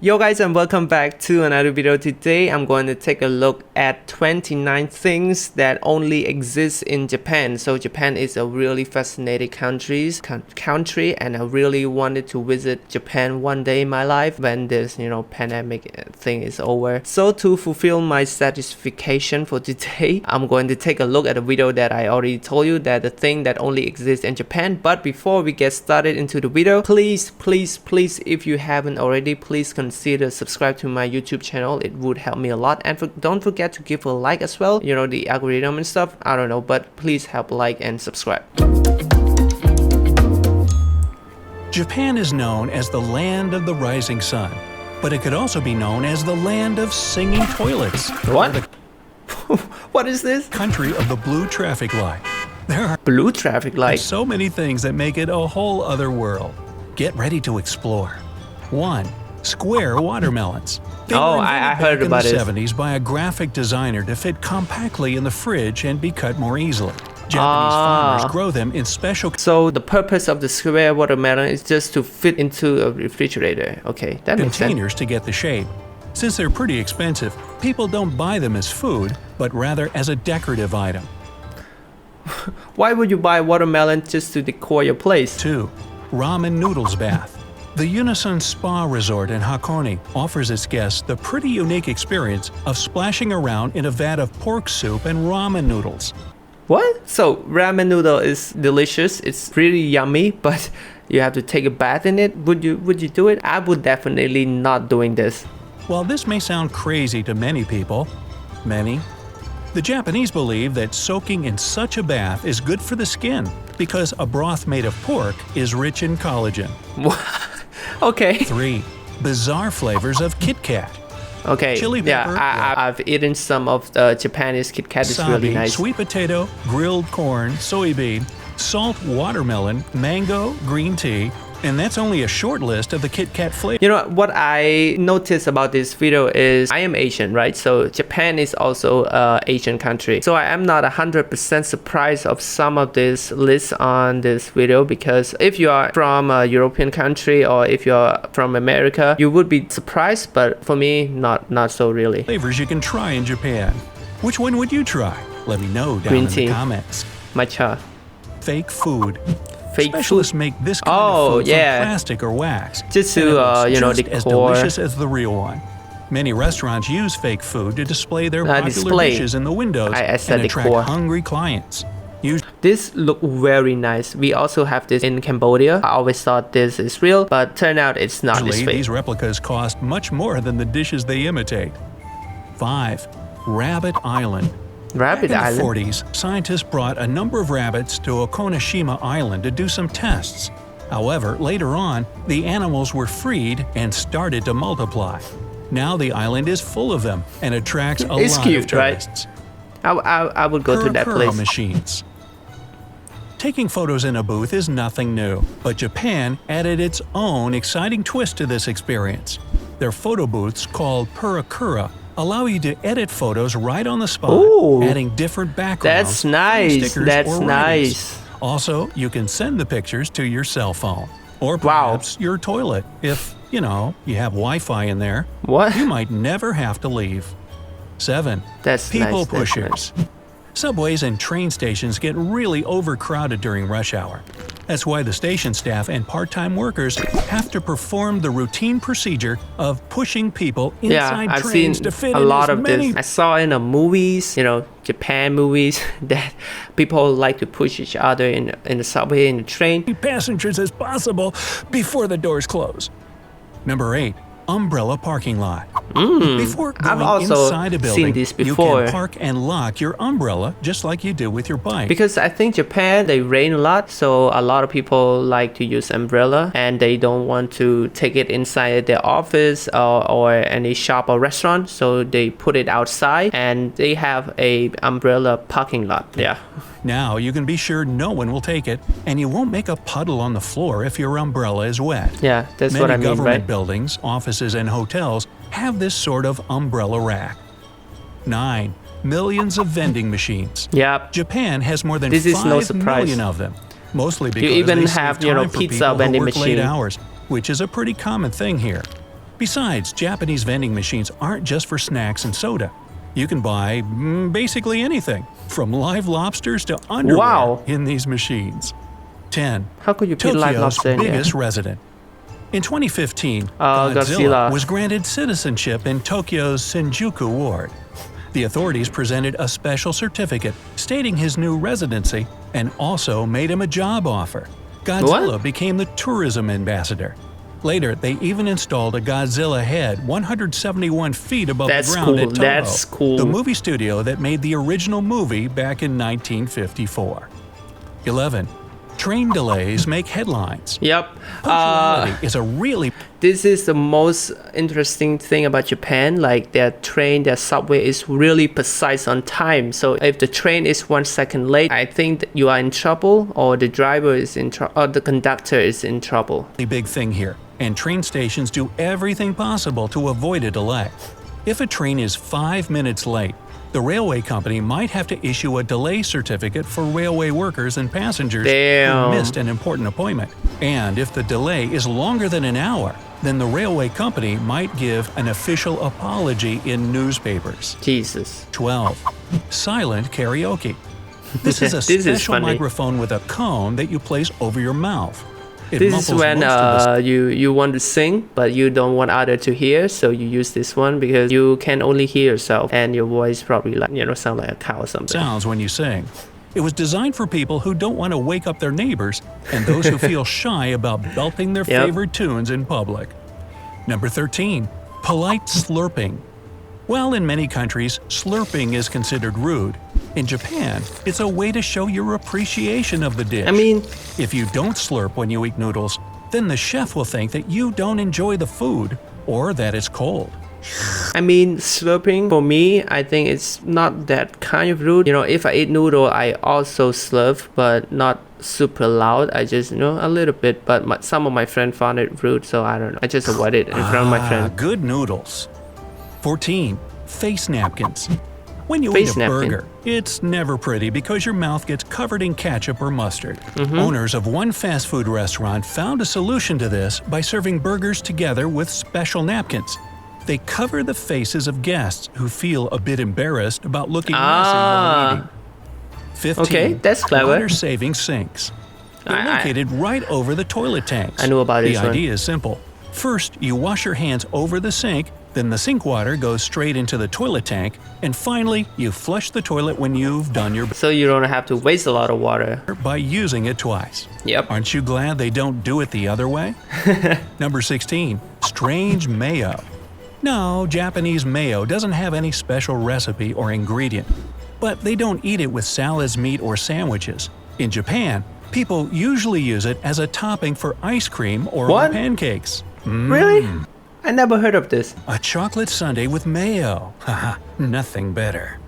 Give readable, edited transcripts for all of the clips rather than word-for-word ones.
Yo guys, and welcome back to another video. Today I'm going to take a look at 29 things that only exist in Japan. So Japan is a really fascinating country and I really wanted to visit Japan one day in my life when this pandemic thing is over. So to fulfill my satisfaction for today, I'm going to take a look at a video that I already told you that the thing that only exists in Japan. But before we get started into the video, please if you haven't already, please consider subscribe to my YouTube channel. It would help me a lot, and don't forget to give a like as well. The algorithm and stuff, I don't know, but please help like and subscribe. Japan is known as the land of the rising sun, but it could also be known as the land of singing toilets. What? What is this? Country of the blue traffic light. There are blue traffic light. So many things that make it a whole other world. Get ready to explore. 1. Square watermelons. I heard about it. In the 70s by a graphic designer to fit compactly in the fridge and be cut more easily. Japanese farmers grow them in special. So the purpose of the square watermelon is just to fit into a refrigerator. Okay, that makes sense. Containers to get the shape. Since they're pretty expensive, people don't buy them as food, but rather as a decorative item. Why would you buy watermelon just to decor your place? 2. Ramen noodles bath. The Unison Spa Resort in Hakone offers its guests the pretty unique experience of splashing around in a vat of pork soup and ramen noodles. What? So ramen noodle is delicious, it's pretty yummy, but you have to take a bath in it? Would you do it? I would definitely not doing this. While this may sound crazy to many people, the Japanese believe that soaking in such a bath is good for the skin because a broth made of pork is rich in collagen. Okay. 3. Bizarre flavors of Kitkat. Okay. Chili pepper. Yeah, I've eaten some of the Japanese Kitkat. It's really nice. Sweet potato, grilled corn, soybean, salt watermelon, mango, green tea. And that's only a short list of the Kitkat flavors. What I noticed about this video is I am Asian, right? So Japan is also an Asian country. So I am not 100% surprised of some of this lists on this video, because if you are from a European country or if you're from America, you would be surprised, but for me, not so really. Flavors you can try in Japan. Which one would you try? Let me know down in the comments. Matcha. Fake food. Fake Specialists food? make this kind of food from plastic or wax. Just to, just as decor. delicious as the real one. Many restaurants use fake food to display their popular dishes in the windows and attract hungry clients. This look very nice. We also have this in Cambodia. I always thought this is real, but turned out it's not. Usually, these replicas cost much more than the dishes they imitate. 5. Rabbit Island. Rabbit Island? In the 40s, scientists brought a number of rabbits to Okonashima Island to do some tests. However, later on, the animals were freed and started to multiply. Now the island is full of them and attracts a lot of tourists. Right? I would go to that place. Machines. Taking photos in a booth is nothing new, but Japan added its own exciting twist to this experience. Their photo booths, called Purakura, allow you to edit photos right on the spot, adding different backgrounds. That's nice. That's nice. Also, you can send the pictures to your cell phone, or perhaps your toilet. If, you have Wi-Fi in there, you might never have to leave. 7. People pushers. Subways and train stations get really overcrowded during rush hour. That's why the station staff and part-time workers have to perform the routine procedure of pushing people inside trains to fit in as many. A lot of this. I saw in the movies, Japan movies, that people like to push each other in the subway, in the train. Passengers as possible before the doors close. Number 8. Umbrella parking lot. Before going inside a building, you can park and lock your umbrella just like you do with your bike. Because I think Japan, they rain a lot, so a lot of people like to use umbrella and they don't want to take it inside their office or any shop or restaurant, so they put it outside and they have a umbrella parking lot. Yeah. Now you can be sure no one will take it, and you won't make a puddle on the floor if your umbrella is wet. Yeah, that's what I mean, right? Many government buildings, offices, and hotels have this sort of umbrella rack. 9. Millions of vending machines. Yep. Japan has more than 5 million of them, mostly because you even they have, save time for pizza people vending who work machine. late hours, which is a pretty common thing here. Besides, Japanese vending machines aren't just for snacks and soda. You can buy basically anything, from live lobsters to underwear in these machines. 10. How could you put Tokyo's live lobster in biggest there? resident. In 2015, Godzilla was granted citizenship in Tokyo's Shinjuku ward. The authorities presented a special certificate stating his new residency and also made him a job offer. Godzilla became the tourism ambassador. Later, they even installed a Godzilla head 171 feet above the ground at Toho, That's cool. the movie studio that made the original movie back in 1954. 11. Train delays make headlines. Yep. Punctuality is a really... This is the most interesting thing about Japan. Like their train, their subway is really precise on time. So if the train is 1 second late, I think that you are in trouble, or the driver is in trouble, or the conductor is in trouble. Big thing here, and train stations do everything possible to avoid a delay. If a train is 5 minutes late, the railway company might have to issue a delay certificate for railway workers and passengers who missed an important appointment. And if the delay is longer than an hour, then the railway company might give an official apology in newspapers. Jesus. 12. Silent karaoke. This is a special microphone with a cone that you place over your mouth. This is when you want to sing, but you don't want others to hear, so you use this one because you can only hear yourself, and your voice probably sound like a cow or something. Sounds when you sing. It was designed for people who don't want to wake up their neighbors and those who feel shy about belting their favorite tunes in public. Number 13. Polite slurping. While in many countries, slurping is considered rude, in Japan, it's a way to show your appreciation of the dish. I mean, if you don't slurp when you eat noodles, then the chef will think that you don't enjoy the food or that it's cold. I mean, slurping for me, I think it's not that kind of rude. If I eat noodle, I also slurp, but not super loud. I just, a little bit. But some of my friends found it rude, so I don't know. I just avoid it in front of my friends. Good noodles. 14. Face napkins. When you eat a burger, it's never pretty because your mouth gets covered in ketchup or mustard. Owners of one fast food restaurant found a solution to this by serving burgers together with special napkins. They cover the faces of guests who feel a bit embarrassed about looking messy while eating. 15. Okay, that's clever. Water-saving sinks. They're located right over the toilet tanks. I know about this one. The idea is simple. First, you wash your hands over the sink, then the sink water goes straight into the toilet tank, and finally, you flush the toilet when you've done your... So you don't have to waste a lot of water. ...by using it twice. Yep. Aren't you glad they don't do it the other way? Number 16. Strange mayo. No, Japanese mayo doesn't have any special recipe or ingredient. But they don't eat it with salads, meat, or sandwiches. In Japan, people usually use it as a topping for ice cream or pancakes. Really? I never heard of this. A chocolate sundae with mayo. Haha, nothing better.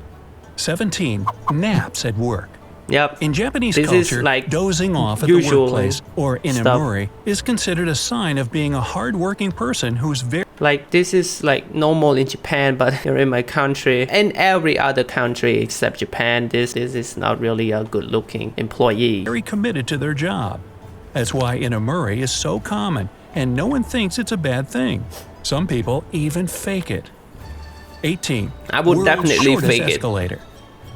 17. Naps at work. Yep. In Japanese culture, dozing off at the workplace or in imuri is considered a sign of being a hard-working person who's very... This is normal in Japan, but here in my country and every other country except Japan, this is not really a good-looking employee. Very committed to their job. That's why inamuri is so common, and no one thinks it's a bad thing. Some people even fake it. 18. I would definitely fake it. Escalator.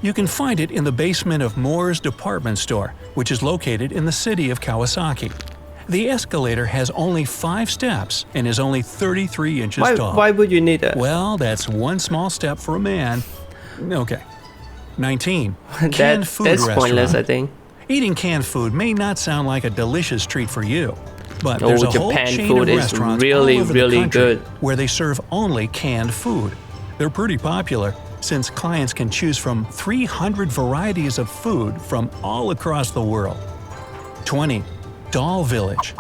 You can find it in the basement of Moore's department store, which is located in the city of Kawasaki. The escalator has only 5 steps and is only 33 inches tall. Why would you need it? Well, that's one small step for a man. Okay. 19. Canned food that's restaurant. Pointless, I think. Eating canned food may not sound like a delicious treat for you, but there's a whole chain of restaurants all over the country where they serve only canned food. They're pretty popular since clients can choose from 300 varieties of food from all across the world. 20. Doll Village.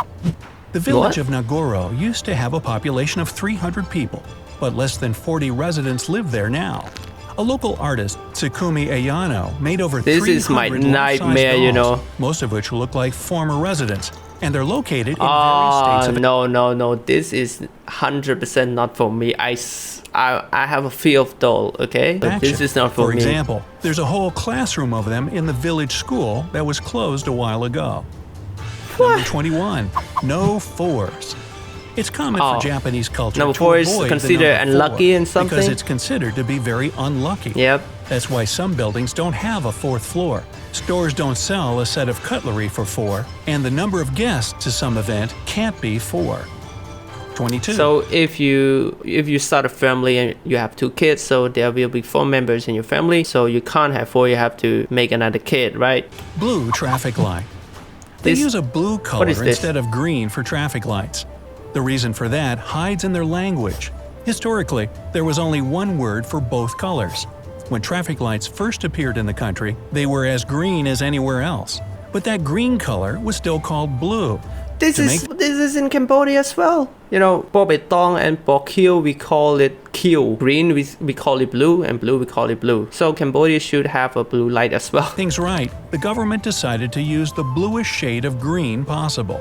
The village of Nagoro used to have a population of 300 people, but less than 40 residents live there now. A local artist, Tsukumi Ayano, made over 300 This is my nightmare, dolls, most of which look like former residents, and they're located in various states of... No, this is 100% not for me. I have a fear of doll, okay? But this is not for me. For example, there's a whole classroom of them in the village school that was closed a while ago. Number 21. No fours. It's common for Japanese culture number to 4 is avoid considered the number unlucky 4 in something. because it's considered to be very unlucky. Yep. That's why some buildings don't have a 4th floor. Stores don't sell a set of cutlery for 4, and the number of guests to some event can't be 4. 22. So if you start a family and you have 2 kids, so there will be 4 members in your family. So you can't have 4. You have to make another kid, right? Blue traffic light. They use a blue color instead of green for traffic lights. The reason for that hides in their language. Historically, there was only one word for both colors. When traffic lights first appeared in the country, they were as green as anywhere else. But that green color was still called blue. This is in Cambodia as well. You know, bo bê tong and bo kiêu, we call it kiêu. Green, we call it blue, and blue, we call it blue. So Cambodia should have a blue light as well. Things right. The government decided to use the bluest shade of green possible.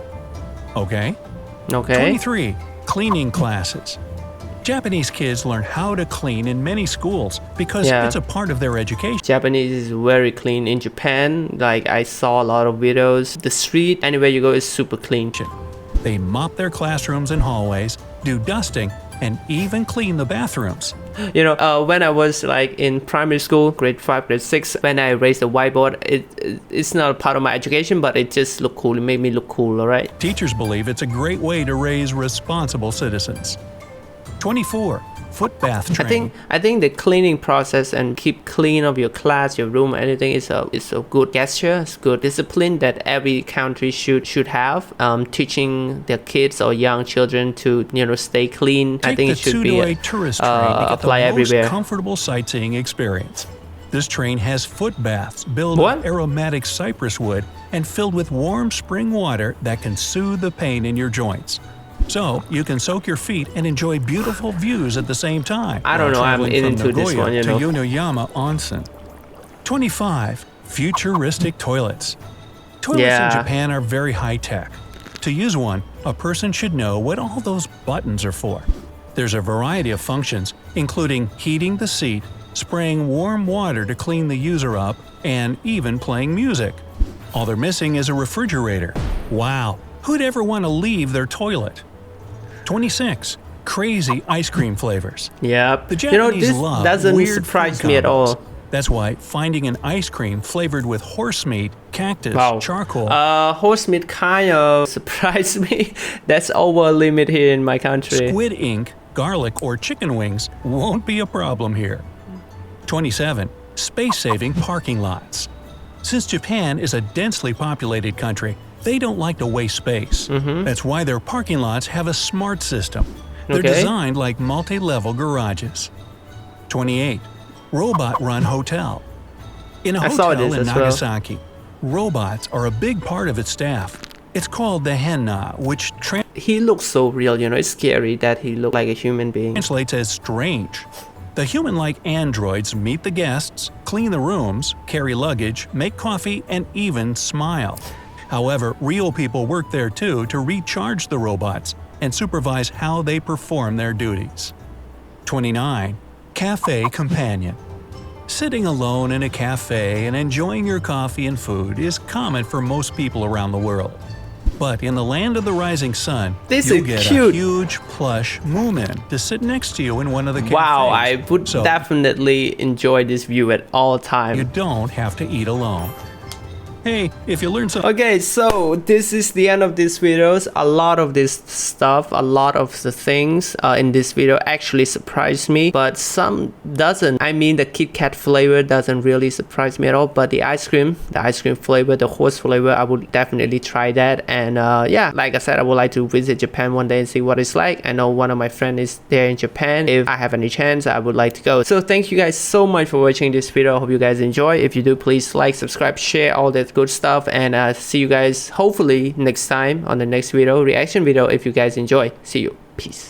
Okay? 23. Cleaning classes. Japanese kids learn how to clean in many schools because it's a part of their education. Japanese is very clean in Japan. Like, I saw a lot of videos. The street, anywhere you go, is super clean. They mop their classrooms and hallways, do dusting, and even clean the bathrooms. You know, when I was like in primary school, grade 5, grade 6, when I raised a whiteboard, it's not a part of my education, but it just looked cool. It made me look cool, all right? Teachers believe it's a great way to raise responsible citizens. 24. Foot bath training. I think the cleaning process and keep clean of your class, your room, anything is a good gesture. It's good discipline that every country should have. Teaching their kids or young children to stay clean. I think it should be apply everywhere. Most comfortable sightseeing experience. This train has foot baths built with aromatic cypress wood and filled with warm spring water that can soothe the pain in your joints. So, you can soak your feet and enjoy beautiful views at the same time. I don't know, I'm into this one, to Yonoyama Onsen. 25. Futuristic toilets. Toilets in Japan are very high-tech. To use one, a person should know what all those buttons are for. There's a variety of functions, including heating the seat, spraying warm water to clean the user up, and even playing music. All they're missing is a refrigerator. Wow, who'd ever want to leave their toilet? 26. Crazy ice cream flavors. Yep. The Japanese love doesn't weird surprise me at all. That's why finding an ice cream flavored with horse meat, cactus, charcoal. Horse meat kind of surprised me. That's over a limit here in my country. Squid ink, garlic, or chicken wings won't be a problem here. 27. Space-saving parking lots. Since Japan is a densely populated country, they don't like to waste space. That's why their parking lots have a smart system. They're designed like multi-level garages. 28. Robot-run hotel. In a hotel in Nagasaki, robots are a big part of its staff. It's called the henna, which he looks so real, it's scary that he looks like a human being. Translates as strange. The human-like androids meet the guests, clean the rooms, carry luggage, make coffee, and even smile. However, real people work there too to recharge the robots and supervise how they perform their duties. 29. Cafe companion. Sitting alone in a cafe and enjoying your coffee and food is common for most people around the world. But in the land of the rising sun, you'll get a huge plush moomin to sit next to you in one of the cafes. Wow, I would definitely enjoy this view at all times. You don't have to eat alone. Hey, if you learned something. Okay, so this is the end of this video. A lot of this stuff, a lot of the things in this video actually surprised me, but some doesn't. I mean, the Kitkat flavor doesn't really surprise me at all, but the ice cream flavor, the horse flavor, I would definitely try that. And yeah, like I said, I would like to visit Japan one day and see what it's like. I know one of my friends is there in Japan. If I have any chance, I would like to go. So thank you guys so much for watching this video. I hope you guys enjoy. If you do, please like, subscribe, share, all that good stuff, and see you guys hopefully next time on the next video, reaction video. If you guys enjoy, see you. Peace.